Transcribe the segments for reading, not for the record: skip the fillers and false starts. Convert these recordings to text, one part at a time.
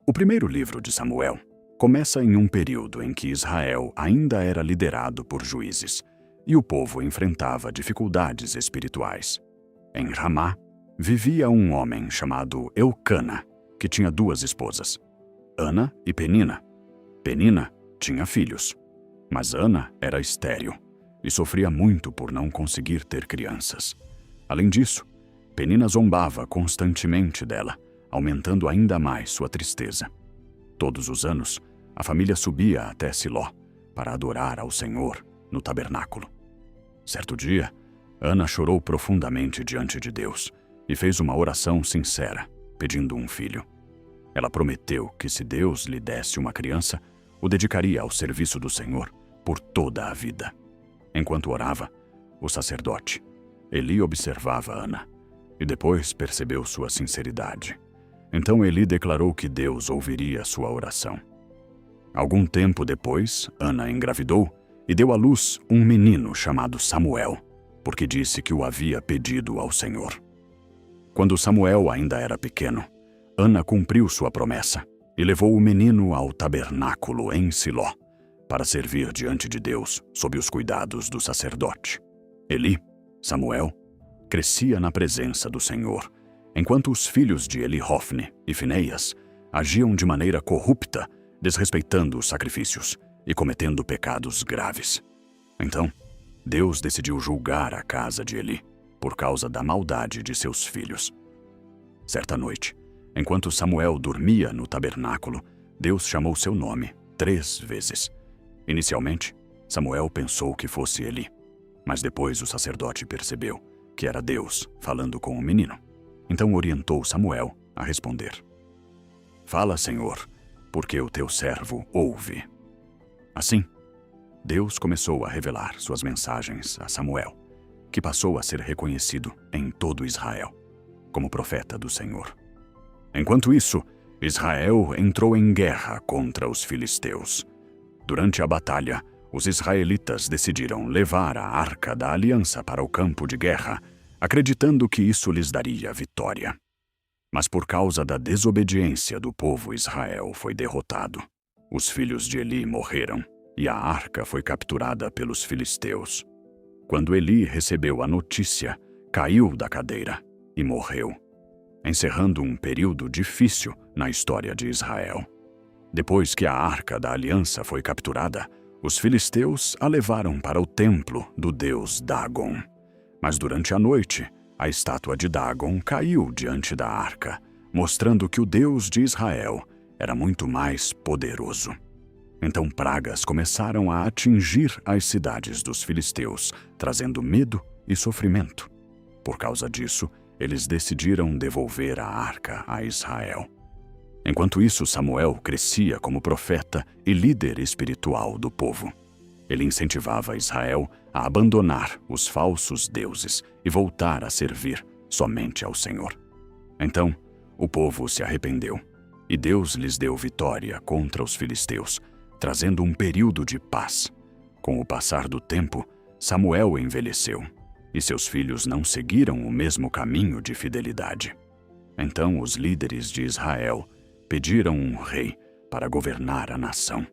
O primeiro livro de Samuel começa em um período em que Israel ainda era liderado por juízes e o povo enfrentava dificuldades espirituais. Em Ramá, vivia um homem chamado Eucana, que tinha duas esposas, Ana e Penina. Penina tinha filhos, mas Ana era estéril e sofria muito por não conseguir ter crianças. Além disso, Penina zombava constantemente dela, aumentando ainda mais sua tristeza. Todos os anos, a família subia até Siló para adorar ao Senhor no tabernáculo. Certo dia, Ana chorou profundamente diante de Deus e fez uma oração sincera, pedindo um filho. Ela prometeu que se Deus lhe desse uma criança, o dedicaria ao serviço do Senhor por toda a vida. Enquanto orava, o sacerdote, Eli, observava Ana e depois percebeu sua sinceridade. Então Eli declarou que Deus ouviria sua oração. Algum tempo depois, Ana engravidou e deu à luz um menino chamado Samuel, porque disse que o havia pedido ao Senhor. Quando Samuel ainda era pequeno, Ana cumpriu sua promessa e levou o menino ao tabernáculo em Siló, para servir diante de Deus sob os cuidados do sacerdote. Eli, Samuel, crescia na presença do Senhor, enquanto os filhos de Eli, Hofni e Fineias, agiam de maneira corrupta, desrespeitando os sacrifícios e cometendo pecados graves. Então, Deus decidiu julgar a casa de Eli por causa da maldade de seus filhos. Certa noite, enquanto Samuel dormia no tabernáculo, Deus chamou seu nome 3 vezes. Inicialmente, Samuel pensou que fosse Eli, mas depois o sacerdote percebeu que era Deus falando com o menino. Então orientou Samuel a responder: "Fala, Senhor, porque o teu servo ouve." Assim, Deus começou a revelar suas mensagens a Samuel, que passou a ser reconhecido em todo Israel como profeta do Senhor. Enquanto isso, Israel entrou em guerra contra os filisteus. Durante a batalha, os israelitas decidiram levar a Arca da Aliança para o campo de guerra, acreditando que isso lhes daria vitória. Mas por causa da desobediência do povo, Israel foi derrotado. Os filhos de Eli morreram e a arca foi capturada pelos filisteus. Quando Eli recebeu a notícia, caiu da cadeira e morreu, encerrando um período difícil na história de Israel. Depois que a Arca da Aliança foi capturada, os filisteus a levaram para o templo do deus Dagon. Mas durante a noite, a estátua de Dagon caiu diante da arca, mostrando que o Deus de Israel era muito mais poderoso. Então pragas começaram a atingir as cidades dos filisteus, trazendo medo e sofrimento. Por causa disso, eles decidiram devolver a arca a Israel. Enquanto isso, Samuel crescia como profeta e líder espiritual do povo. Ele incentivava Israel a abandonar os falsos deuses e voltar a servir somente ao Senhor. Então, o povo se arrependeu, e Deus lhes deu vitória contra os filisteus, trazendo um período de paz. Com o passar do tempo, Samuel envelheceu, e seus filhos não seguiram o mesmo caminho de fidelidade. Então os líderes de Israel pediram um rei para governar a nação,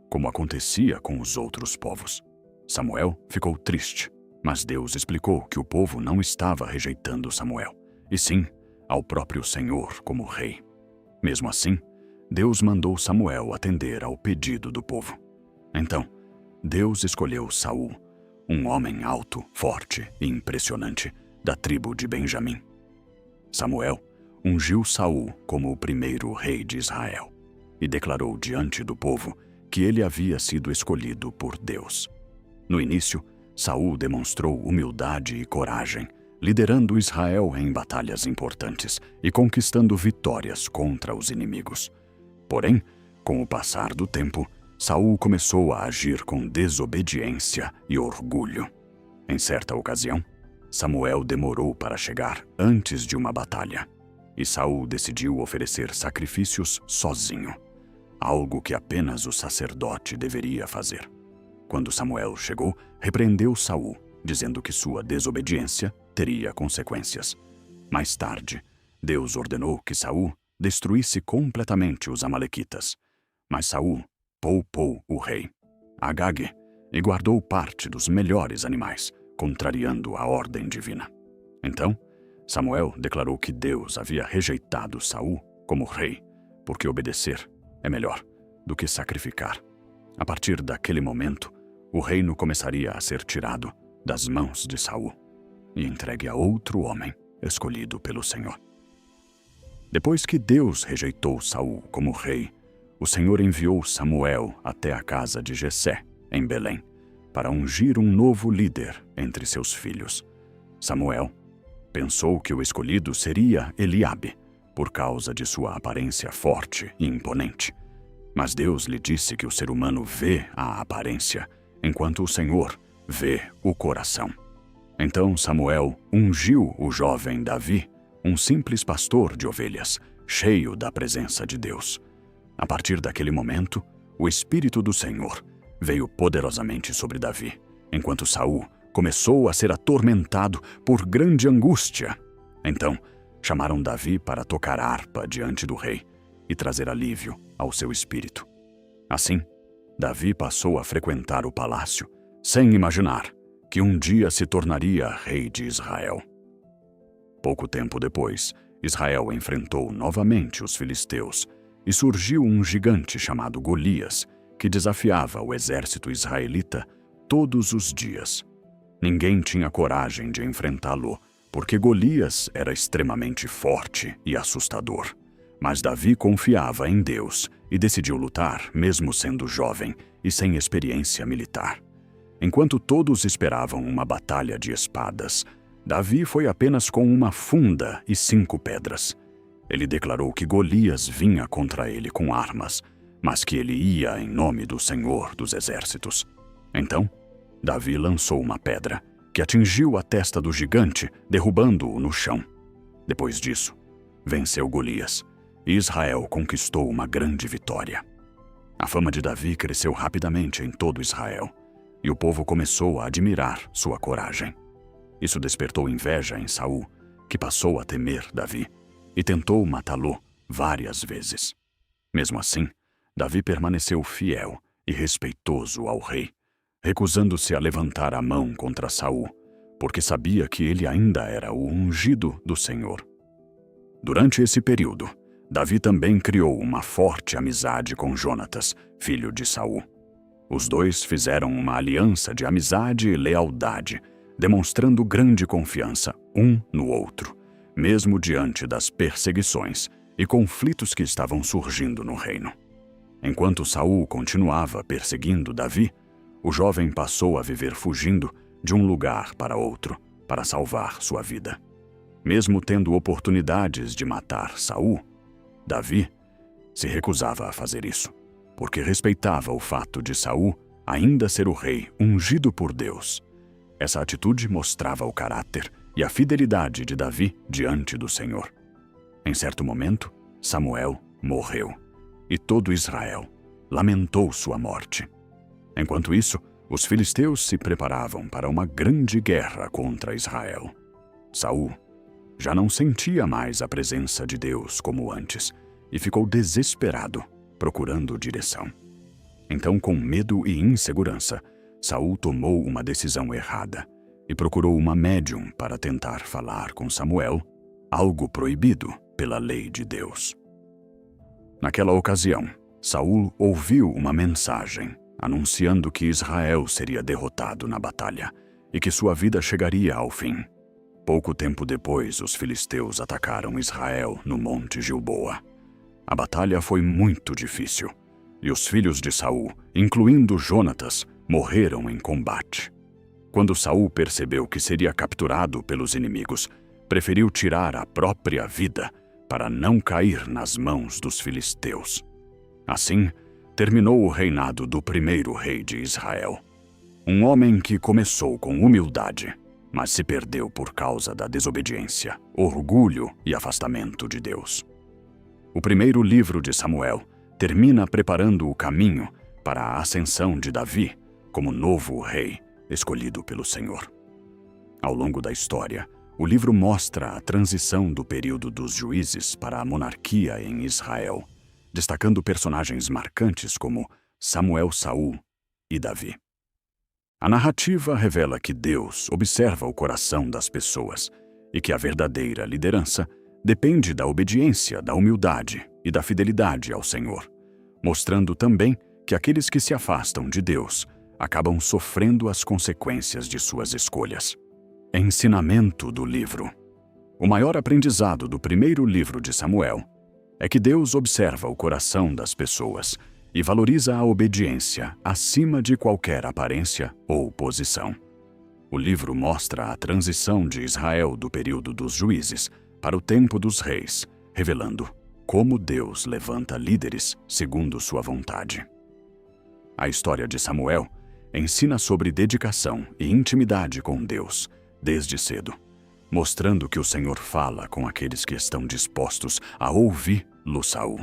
como acontecia com os outros povos. Samuel ficou triste, mas Deus explicou que o povo não estava rejeitando Samuel, e sim ao próprio Senhor como rei. Mesmo assim, Deus mandou Samuel atender ao pedido do povo. Então, Deus escolheu Saul, um homem alto, forte e impressionante da tribo de Benjamim. Samuel ungiu Saul como o primeiro rei de Israel e declarou diante do povo que ele havia sido escolhido por Deus. No início, Saul demonstrou humildade e coragem, liderando Israel em batalhas importantes e conquistando vitórias contra os inimigos. Porém, com o passar do tempo, Saul começou a agir com desobediência e orgulho. Em certa ocasião, Samuel demorou para chegar antes de uma batalha, e Saul decidiu oferecer sacrifícios sozinho, algo que apenas o sacerdote deveria fazer. Quando Samuel chegou, repreendeu Saul, dizendo que sua desobediência teria consequências. Mais tarde, Deus ordenou que Saul destruísse completamente os amalequitas. Mas Saul poupou o rei, Agag, e guardou parte dos melhores animais, contrariando a ordem divina. Então, Samuel declarou que Deus havia rejeitado Saul como rei, porque obedecer é melhor do que sacrificar. A partir daquele momento, o reino começaria a ser tirado das mãos de Saul e entregue a outro homem escolhido pelo Senhor. Depois que Deus rejeitou Saul como rei, o Senhor enviou Samuel até a casa de Jessé, em Belém, para ungir um novo líder entre seus filhos. Samuel pensou que o escolhido seria Eliabe, por causa de sua aparência forte e imponente. Mas Deus lhe disse que o ser humano vê a aparência, enquanto o Senhor vê o coração. Então Samuel ungiu o jovem Davi, um simples pastor de ovelhas, cheio da presença de Deus. A partir daquele momento, o Espírito do Senhor veio poderosamente sobre Davi, enquanto Saul começou a ser atormentado por grande angústia. Então, chamaram Davi para tocar harpa diante do rei e trazer alívio ao seu espírito. Assim, Davi passou a frequentar o palácio, sem imaginar que um dia se tornaria rei de Israel. Pouco tempo depois, Israel enfrentou novamente os filisteus e surgiu um gigante chamado Golias, que desafiava o exército israelita todos os dias. Ninguém tinha coragem de enfrentá-lo, porque Golias era extremamente forte e assustador. Mas Davi confiava em Deus e decidiu lutar, mesmo sendo jovem e sem experiência militar. Enquanto todos esperavam uma batalha de espadas, Davi foi apenas com uma funda e 5 pedras. Ele declarou que Golias vinha contra ele com armas, mas que ele ia em nome do Senhor dos Exércitos. Então, Davi lançou uma pedra, que atingiu a testa do gigante, derrubando-o no chão. Depois disso, venceu Golias, e Israel conquistou uma grande vitória. A fama de Davi cresceu rapidamente em todo Israel, e o povo começou a admirar sua coragem. Isso despertou inveja em Saul, que passou a temer Davi, e tentou matá-lo várias vezes. Mesmo assim, Davi permaneceu fiel e respeitoso ao rei, recusando-se a levantar a mão contra Saul, porque sabia que ele ainda era o ungido do Senhor. Durante esse período, Davi também criou uma forte amizade com Jonatas, filho de Saul. Os dois fizeram uma aliança de amizade e lealdade, demonstrando grande confiança um no outro, mesmo diante das perseguições e conflitos que estavam surgindo no reino. Enquanto Saul continuava perseguindo Davi, o jovem passou a viver fugindo de um lugar para outro para salvar sua vida. Mesmo tendo oportunidades de matar Saul, Davi se recusava a fazer isso, porque respeitava o fato de Saul ainda ser o rei ungido por Deus. Essa atitude mostrava o caráter e a fidelidade de Davi diante do Senhor. Em certo momento, Samuel morreu, e todo Israel lamentou sua morte. Enquanto isso, os filisteus se preparavam para uma grande guerra contra Israel. Saul já não sentia mais a presença de Deus como antes e ficou desesperado, procurando direção. Então, com medo e insegurança, Saul tomou uma decisão errada e procurou uma médium para tentar falar com Samuel, algo proibido pela lei de Deus. Naquela ocasião, Saul ouviu uma mensagem anunciando que Israel seria derrotado na batalha e que sua vida chegaria ao fim. Pouco tempo depois, os filisteus atacaram Israel no Monte Gilboa. A batalha foi muito difícil, e os filhos de Saul, incluindo Jonatas, morreram em combate. Quando Saul percebeu que seria capturado pelos inimigos, preferiu tirar a própria vida para não cair nas mãos dos filisteus. Assim, terminou o reinado do primeiro rei de Israel. Um homem que começou com humildade, mas se perdeu por causa da desobediência, orgulho e afastamento de Deus. O primeiro livro de Samuel termina preparando o caminho para a ascensão de Davi como novo rei escolhido pelo Senhor. Ao longo da história, O livro mostra a transição do período dos juízes para a monarquia em Israel, destacando personagens marcantes como Samuel, Saul e Davi. A narrativa revela que Deus observa o coração das pessoas e que a verdadeira liderança depende da obediência, da humildade e da fidelidade ao Senhor, mostrando também que aqueles que se afastam de Deus acabam sofrendo as consequências de suas escolhas. Ensinamento do livro. O maior aprendizado do primeiro livro de Samuel é que Deus observa o coração das pessoas e valoriza a obediência acima de qualquer aparência ou posição. O livro mostra a transição de Israel do período dos juízes para o tempo dos reis, revelando como Deus levanta líderes segundo sua vontade. A história de Samuel ensina sobre dedicação e intimidade com Deus desde cedo, mostrando que o Senhor fala com aqueles que estão dispostos a ouvi-lo. Saul,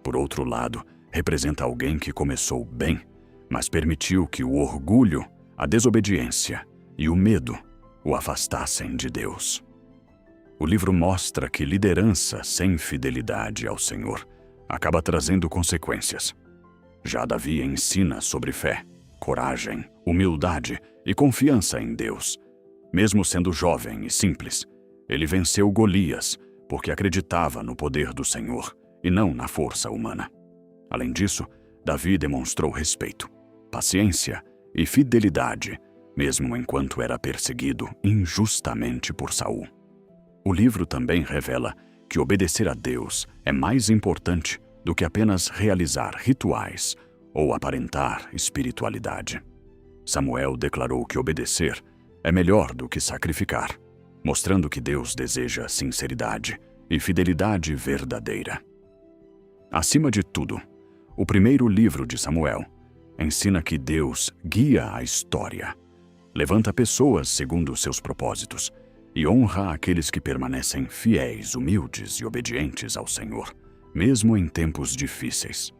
por outro lado, representa alguém que começou bem, mas permitiu que o orgulho, a desobediência e o medo o afastassem de Deus. O livro mostra que liderança sem fidelidade ao Senhor acaba trazendo consequências. Já Davi ensina sobre fé, coragem, humildade e confiança em Deus. Mesmo sendo jovem e simples, ele venceu Golias porque acreditava no poder do Senhor e não na força humana. Além disso, Davi demonstrou respeito, paciência e fidelidade, mesmo enquanto era perseguido injustamente por Saul. O livro também revela que obedecer a Deus é mais importante do que apenas realizar rituais ou aparentar espiritualidade. Samuel declarou que obedecer é melhor do que sacrificar, mostrando que Deus deseja sinceridade e fidelidade verdadeira. Acima de tudo, o primeiro livro de Samuel ensina que Deus guia a história, levanta pessoas segundo seus propósitos e honra aqueles que permanecem fiéis, humildes e obedientes ao Senhor, mesmo em tempos difíceis.